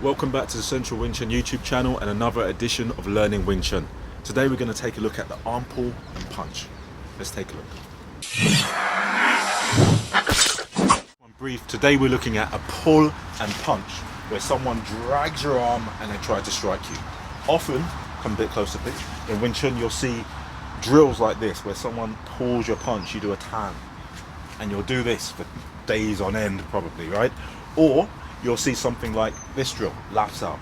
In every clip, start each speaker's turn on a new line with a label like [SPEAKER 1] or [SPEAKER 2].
[SPEAKER 1] Welcome back to the Central Wing Chun YouTube channel and another edition of Learning Wing Chun. Today we're going to take a look at the arm pull and punch. Let's take a look. Brief, today we're looking at a pull and punch where someone drags your arm and they try to strike you. Often, come a bit closer please, in Wing Chun you'll see drills like this where someone pulls your punch, you do a tan, and you'll do this for days on end probably, right? Or you'll see something like this drill, laap,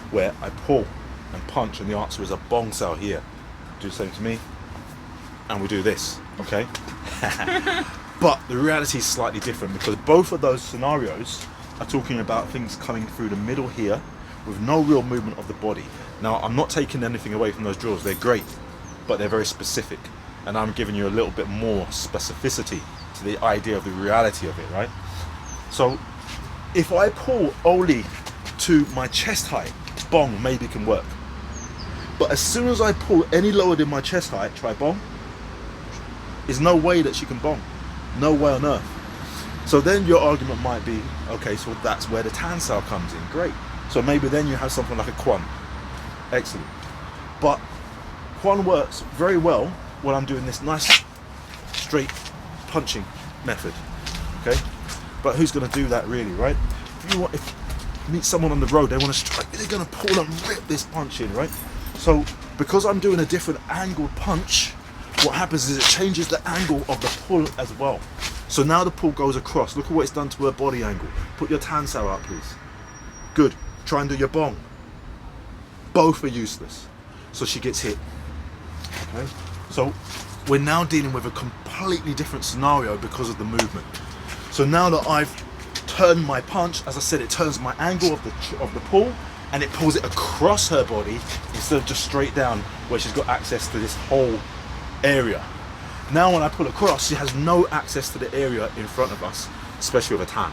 [SPEAKER 1] where I pull and punch and the answer is a bong sao here. Do the same to me and we do this, okay? But the reality is slightly different because both of those scenarios are talking about things coming through the middle here with no real movement of the body. Now I'm not taking anything away from those drills, they're great, but they're very specific and I'm giving you a little bit more specificity to the idea of the reality of it, right? So if I pull only to my chest height, bong maybe can work. But as soon as I pull any lower than my chest height, try bong, there's no way that she can bong. No way on earth. So then your argument might be, okay, so that's where the tan sao comes in. Great. So maybe then you have something like a quan. Excellent. But quan works very well when I'm doing this nice straight punching method. Okay? But who's going to do that really, right? If you meet someone on the road, they want to strike, they're going to pull and rip this punch in, right? So because I'm doing a different angled punch, what happens is it changes the angle of the pull as well. So now the pull goes across. Look at what it's done to her body angle. Put your tan sao out, please. Good. Try and do your bong. Both are useless. So she gets hit. Okay? So we're now dealing with a completely different scenario because of the movement. So now that I've turned my punch, as I said, it turns my angle of the pull and it pulls it across her body instead of just straight down where she's got access to this whole area. Now when I pull across, she has no access to the area in front of us, especially with a tan.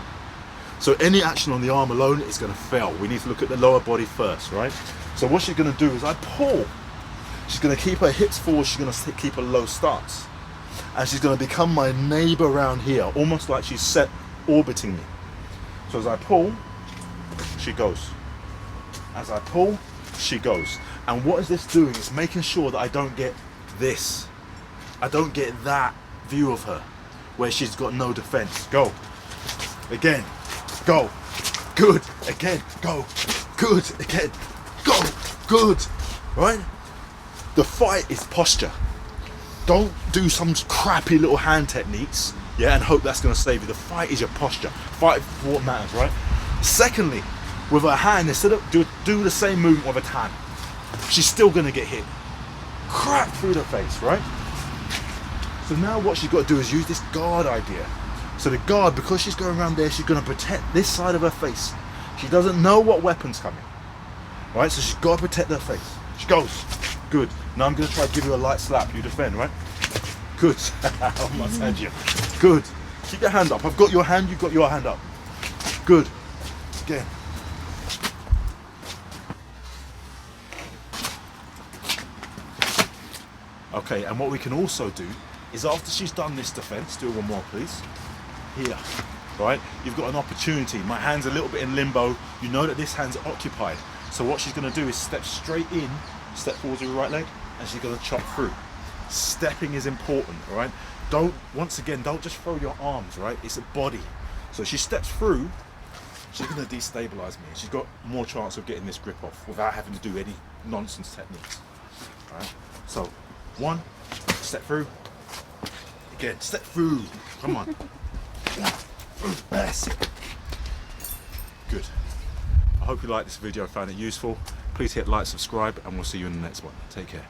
[SPEAKER 1] So any action on the arm alone is going to fail. We need to look at the lower body first, right? So what she's going to do is I pull. She's going to keep her hips forward, she's going to keep her low stance. And she's going to become my neighbor around here, almost like she's set orbiting me. So as I pull, she goes. As I pull, she goes. And what is this doing? It's making sure that I don't get this. I don't get that view of her where she's got no defense. Go. Again. Go. Good. Again. Go. Good. Again. Go. Good. Right? The fight is posture. Don't do some crappy little hand techniques, yeah, and hope that's going to save you. The fight is your posture. Fight for what matters, right? Secondly, with her hand, instead of do the same movement with a tan, she's still going to get hit. Crack through the face, right? So now what she's got to do is use this guard idea. So the guard, because she's going around there, she's going to protect this side of her face. She doesn't know what weapon's coming, right? So she's got to protect her face. She goes. Good. Now I'm going to try to give you a light slap. You defend, right? Good. I must hand you. Good. Keep your hand up. I've got your hand. You've got your hand up. Good. Again. Okay, and what we can also do is after she's done this defense, do one more please. Here, right? You've got an opportunity. My hand's a little bit in limbo. You know that this hand's occupied. So what she's going to do is step straight in, step forward with your right leg, and she's going to chop through. Stepping is important, all right? Once again, don't just throw your arms, right? It's a body. So she steps through, she's going to destabilize me. She's got more chance of getting this grip off without having to do any nonsense techniques, all right? So, one, step through. Again, step through. Come on. That's it. Good. I hope you liked this video and found it useful. Please hit like, subscribe, and we'll see you in the next one. Take care.